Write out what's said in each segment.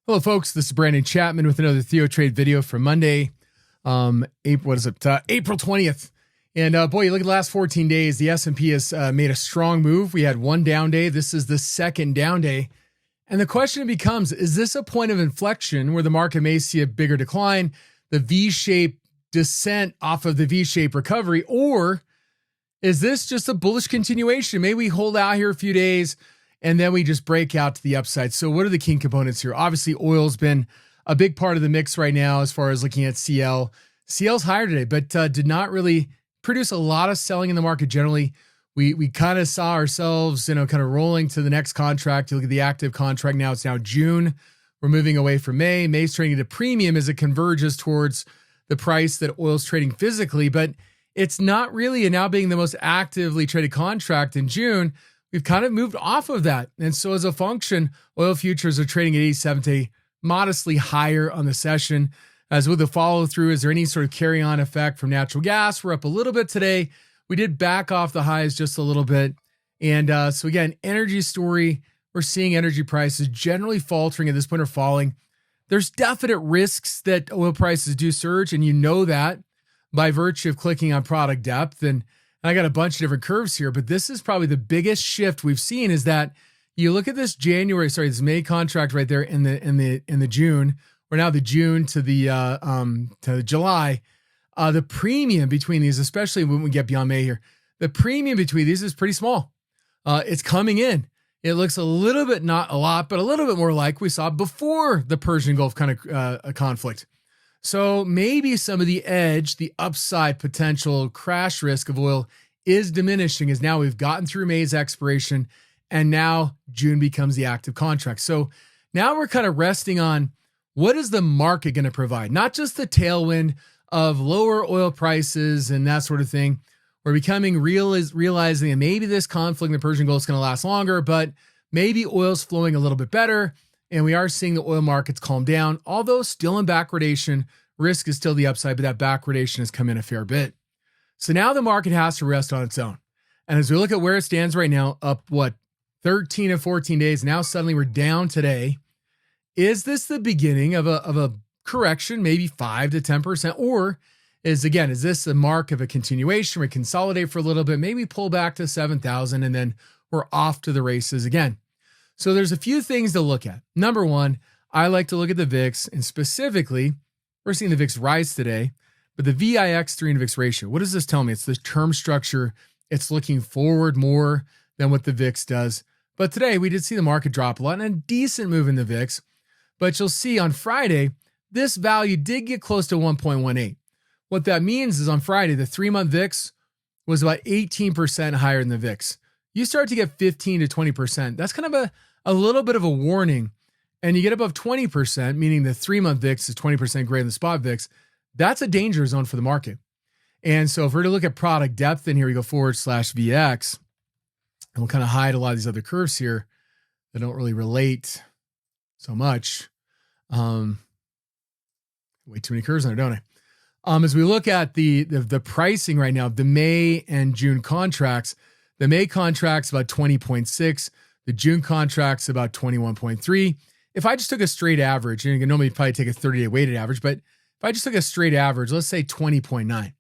Hello, folks. This is Brandon Chapman with another TheoTrade video for Monday, April 20th. And boy, you look at the last 14 days, the S&P has made a strong move. We had one down day. This is the second down day. And the question becomes, is this a point of inflection where the market may see a bigger decline, the V-shaped descent off of the V-shaped recovery, or is this just a bullish continuation? May we hold out here a few days and then we just break out to the upside? So what are the key components here? Obviously, oil's been a big part of the mix right now as far as looking at CL. CL's higher today, but did not really produce a lot of selling in the market generally. We kind of saw ourselves, kind of rolling to the next contract. You look at the active contract now, it's now June. We're moving away from May. May's trading at a premium as it converges towards the price that oil's trading physically, but it's not really, and now being the most actively traded contract in June, we've kind of moved off of that. And so as a function, oil futures are trading at 87 today, modestly higher on the session. As with the follow through, is there any sort of carry on effect from natural gas? We're up a little bit today. We did back off the highs just a little bit. And so again, energy story, we're seeing energy prices generally faltering at this point or falling. There's definite risks that oil prices do surge, and you know that by virtue of clicking on product depth. And I got a bunch of different curves here, but this is probably the biggest shift we've seen is that you look at this this May contract right there in the June, or now the June to the July. The premium between these, especially when we get beyond May here, the premium between these is pretty small. It's coming in. It looks a little bit, not a lot, but a little bit more like we saw before the Persian Gulf kind of conflict. So maybe some of the edge, the upside potential crash risk of oil is diminishing as now we've gotten through May's expiration and now June becomes the active contract. So now we're kind of resting on what is the market going to provide? Not just the tailwind of lower oil prices and that sort of thing. We're becoming realizing that maybe this conflict in the Persian Gulf is going to last longer, but maybe oil's flowing a little bit better. And we are seeing the oil markets calm down, although still in backwardation. Risk is still the upside, but that backwardation has come in a fair bit. So now the market has to rest on its own. And as we look at where it stands right now, up 13 or 14 days, now suddenly we're down today. Is this the beginning of a correction, maybe 5 to 10%? Or is this a mark of a continuation? We consolidate for a little bit, maybe pull back to 7,000, and then we're off to the races again. So there's a few things to look at. Number one, I like to look at the VIX, and specifically, we're seeing the VIX rise today, but the VIX3 to VIX ratio, what does this tell me? It's the term structure. It's looking forward more than what the VIX does. But today we did see the market drop a lot and a decent move in the VIX. But you'll see on Friday, this value did get close to 1.18. What that means is on Friday, the 3-month VIX was about 18% higher than the VIX. You start to get 15 to 20%. That's kind of a little bit of a warning. And you get above 20%, meaning the 3-month VIX is 20% greater than the spot VIX. That's a danger zone for the market. And so if we're to look at product depth, and here we go /VX, and we'll kind of hide a lot of these other curves here that don't really relate so much. Way too many curves on there, don't I? As we look at the pricing right now of the May and June contracts, the May contract's about 20.6, the June contract's about 21.3. If I just took a straight average, and you can normally probably take a 30-day weighted average, but if I just took a straight average, let's say 20.9,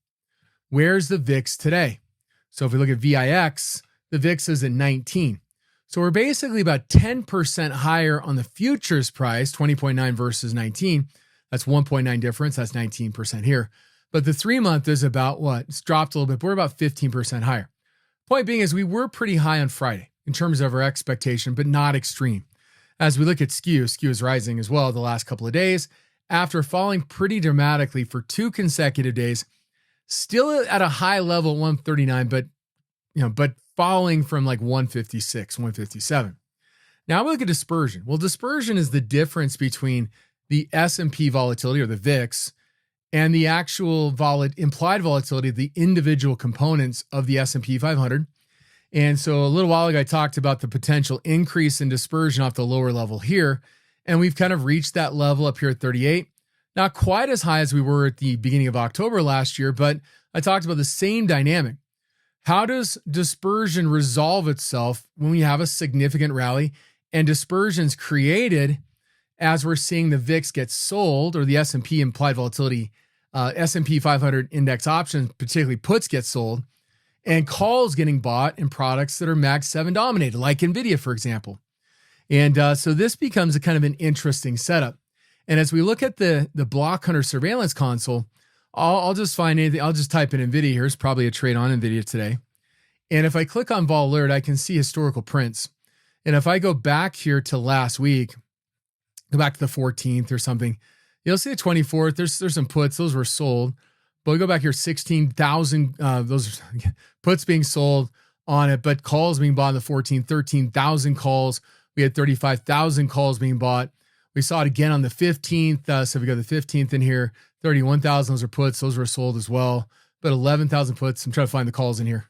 where's the VIX today? So if we look at VIX, the VIX is at 19. So we're basically about 10% higher on the futures price, 20.9 versus 19. That's 1.9 difference. That's 19% here. But the 3-month is about It's dropped a little bit, but we're about 15% higher. Point being is we were pretty high on Friday in terms of our expectation, but not extreme. As we look at skew is rising as well the last couple of days after falling pretty dramatically for 2 consecutive days, still at a high level, 139, but falling from 156, 157. Now we look at dispersion. Well, dispersion is the difference between the S&P volatility or the VIX and the actual implied volatility of the individual components of the S&P 500. And so a little while ago, I talked about the potential increase in dispersion off the lower level here. And we've kind of reached that level up here at 38. Not quite as high as we were at the beginning of October last year, but I talked about the same dynamic. How does dispersion resolve itself when we have a significant rally and dispersion's created as we're seeing the VIX get sold, or the S&P implied volatility, S&P 500 index options, particularly puts, get sold, and calls getting bought in products that are MAG7 dominated, like NVIDIA, for example. And so this becomes a kind of an interesting setup. And as we look at the Block Hunter surveillance console, I'll just find anything. I'll just type in NVIDIA here. It's probably a trade on NVIDIA today. And if I click on Vol Alert, I can see historical prints. And if I go back here to last week, go back to the 14th or something, you'll see the 24th. There's some puts. Those were sold. But we go back here, 16,000, those puts being sold on it, but calls being bought on the 14th, 13,000 calls. We had 35,000 calls being bought. We saw it again on the 15th. So if we go to the 15th in here, 31,000, those are puts. Those were sold as well. But 11,000 puts. I'm trying to find the calls in here.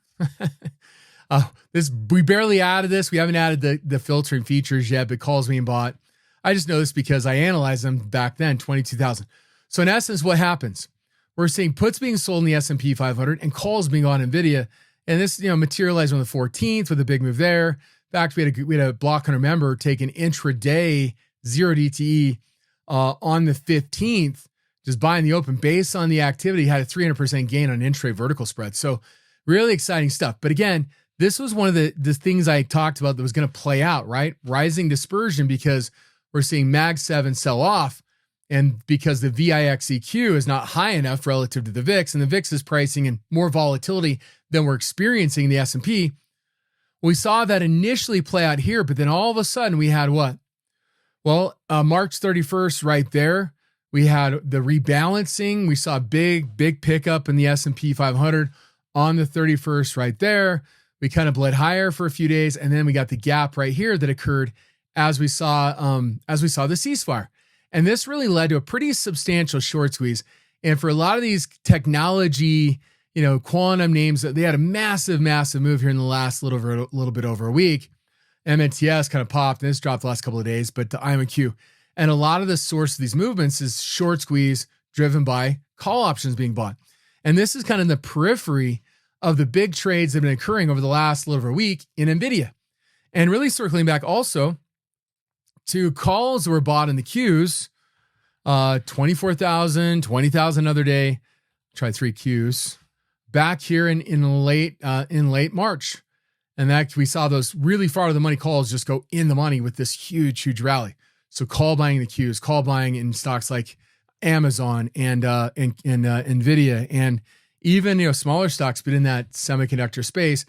We barely added this. We haven't added the filtering features yet, but calls being bought. I just know this because I analyzed them back then, 22,000. So in essence, what happens? We're seeing puts being sold in the S&P 500 and calls being on NVIDIA. And this, materialized on the 14th with a big move there. In fact, we had a Block Hunter member take an intraday 0 DTE on the 15th, just buying the open based on the activity, had a 300% gain on intraday vertical spread. So really exciting stuff. But again, this was one of the things I talked about that was going to play out, right? Rising dispersion, because we're seeing MAG7 sell off, and because the VIX-EQ is not high enough relative to the VIX, and the VIX is pricing in more volatility than we're experiencing in the S&P. We saw that initially play out here, but then all of a sudden we had what? Well, March 31st right there, we had the rebalancing. We saw a big pickup in the S&P 500 on the 31st right there. We kind of bled higher for a few days, and then we got the gap right here that occurred as we saw the ceasefire. And this really led to a pretty substantial short squeeze. And for a lot of these technology, quantum names, they had a massive move here in the last little bit over a week. MNTS kind of popped, and this dropped the last couple of days, but the IMQ. And a lot of the source of these movements is short squeeze driven by call options being bought. And this is kind of the periphery of the big trades that have been occurring over the last little over a week in NVIDIA. And really circling back also to calls that were bought in the Qs, 24,000, 20,000 another day. Tried 3 Qs back here in late March. And that we saw those really far to the money calls just go in the money with this huge rally. So call buying the Qs, call buying in stocks like Amazon and NVIDIA, and even smaller stocks, but in that semiconductor space.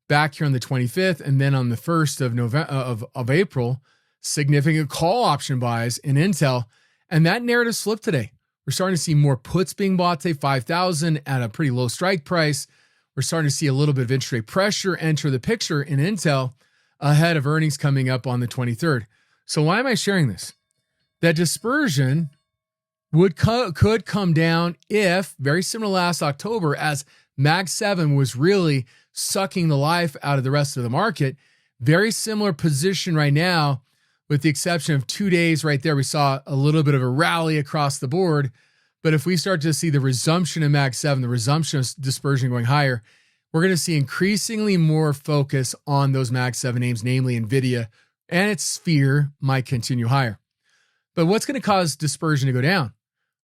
Back here on the 25th, and then on the 1st of November of April, significant call option buys in Intel, and that narrative slipped today. We're starting to see more puts being bought today, 5,000 at a pretty low strike price. We're starting to see a little bit of intraday pressure enter the picture in Intel ahead of earnings coming up on the 23rd. So why am I sharing this? That dispersion could come down if, very similar to last October, as MAG7 was really sucking the life out of the rest of the market. Very similar position right now, with the exception of 2 days right there. We saw a little bit of a rally across the board. But if we start to see the resumption of MAG7, the resumption of dispersion going higher, we're going to see increasingly more focus on those MAG7 names, namely NVIDIA, and its sphere might continue higher. But what's going to cause dispersion to go down?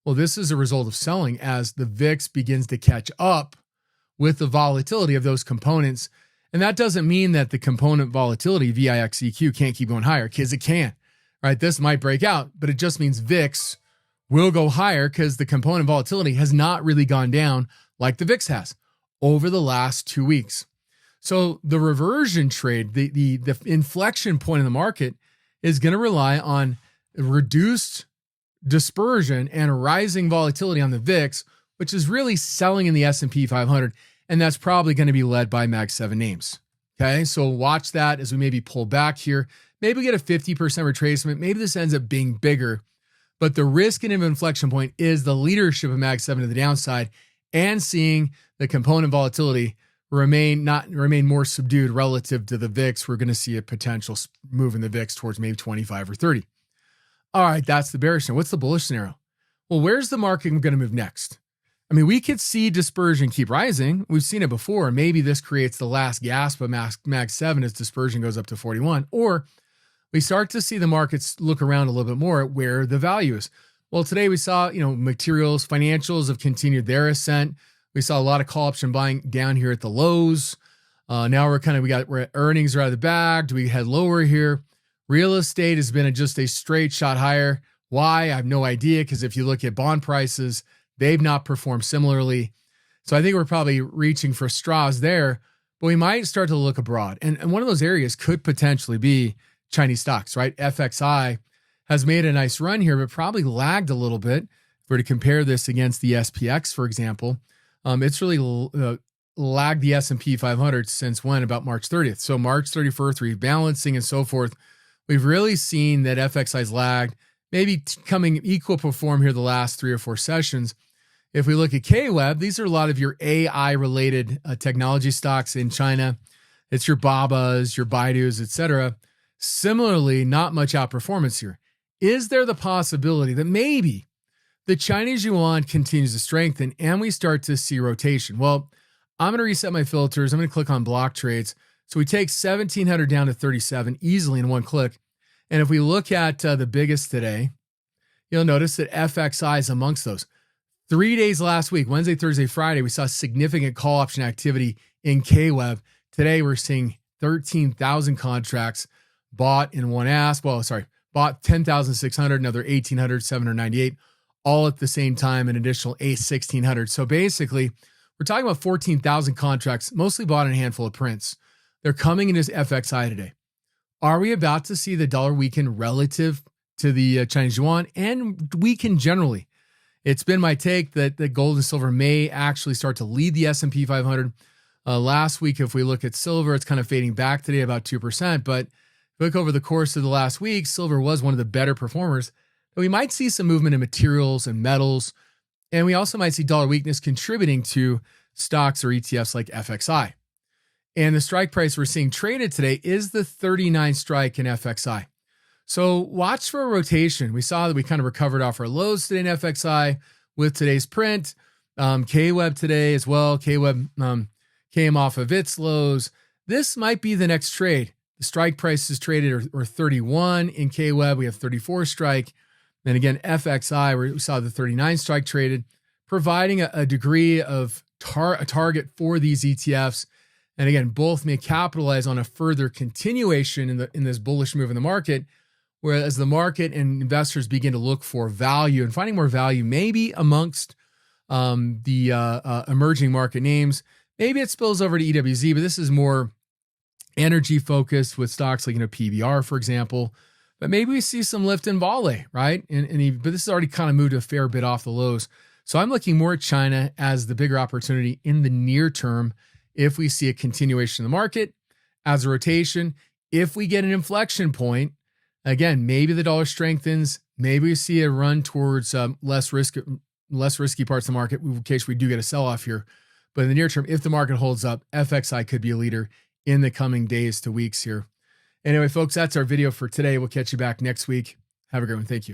Well, this is a result of selling as the VIX begins to catch up with the volatility of those components. And that doesn't mean that the component volatility, VIX-EQ, can't keep going higher, because it can, right? This might break out, but it just means VIX will go higher because the component volatility has not really gone down like the VIX has over the last 2 weeks. So the reversion trade, the inflection point in the market, is going to rely on reduced dispersion and rising volatility on the VIX, which is really selling in the S&P 500. And that's probably going to be led by MAG7 names. Okay, so watch that as we maybe pull back here. Maybe we get a 50% retracement. Maybe this ends up being bigger. But the risk and inflection point is the leadership of MAG7 to the downside, and seeing the component volatility remain more subdued relative to the VIX. We're going to see a potential move in the VIX towards maybe 25 or 30. All right, that's the bearish scenario. What's the bullish scenario? Well, where's the market going to move next? I mean, we could see dispersion keep rising. We've seen it before. Maybe this creates the last gasp of MAG7 as dispersion goes up to 41. Or we start to see the markets look around a little bit more at where the value is. Well, today we saw, materials, financials have continued their ascent. We saw a lot of call option buying down here at the lows. Now we're at earnings are out of the bag. Do we head lower here? Real estate has been just a straight shot higher. Why? I have no idea, because if you look at bond prices, they've not performed similarly. So I think we're probably reaching for straws there, but we might start to look abroad. And one of those areas could potentially be Chinese stocks, right? FXI has made a nice run here, but probably lagged a little bit. If we're to compare this against the SPX, for example, it's really lagged the S&P 500 since when? About March 30th. So March 31st, rebalancing and so forth. We've really seen that FXI's lagged, maybe coming equal perform here the last 3 or 4 sessions. If we look at KWEB, these are a lot of your AI-related technology stocks in China. It's your Babas, your Baidus, etc. Similarly, not much outperformance here. Is there the possibility that maybe the Chinese yuan continues to strengthen and we start to see rotation? Well, I'm going to reset my filters. I'm going to click on block trades. So we take 1,700 down to 37 easily in one click. And if we look at the biggest today, you'll notice that FXI is amongst those. 3 days last week, Wednesday, Thursday, Friday, we saw significant call option activity in KWEB. Today, we're seeing 13,000 contracts bought in one bought 10,600, another 1,800, 798, all at the same time, an additional 1,600. So basically, we're talking about 14,000 contracts, mostly bought in a handful of prints. They're coming into FXI today. Are we about to see the dollar weaken relative to the Chinese yuan and weaken generally? It's been my take that gold and silver may actually start to lead the S&P 500. Last week, if we look at silver, it's kind of fading back today about 2%. But if we look over the course of the last week, silver was one of the better performers. We might see some movement in materials and metals. And we also might see dollar weakness contributing to stocks or ETFs like FXI. And the strike price we're seeing traded today is the 39 strike in FXI. So watch for a rotation. We saw that we kind of recovered off our lows today in FXI with today's print. KWEB today as well. KWEB came off of its lows. This might be the next trade. The strike price is traded or 31 in KWEB. We have 34 strike. And again, FXI, where we saw the 39 strike traded, providing a degree of a target for these ETFs. And again, both may capitalize on a further continuation in this bullish move in the market, whereas the market and investors begin to look for value and finding more value, maybe amongst the emerging market names. Maybe it spills over to EWZ, but this is more energy focused with stocks like PBR, for example. But maybe we see some lift in Vale, right? But this has already kind of moved a fair bit off the lows. So I'm looking more at China as the bigger opportunity in the near term. If we see a continuation of the market as a rotation, if we get an inflection point, again, maybe the dollar strengthens, maybe we see a run towards less risky parts of the market in case we do get a sell-off here. But in the near term, if the market holds up, FXI could be a leader in the coming days to weeks here. Anyway, folks, that's our video for today. We'll catch you back next week. Have a great one. Thank you.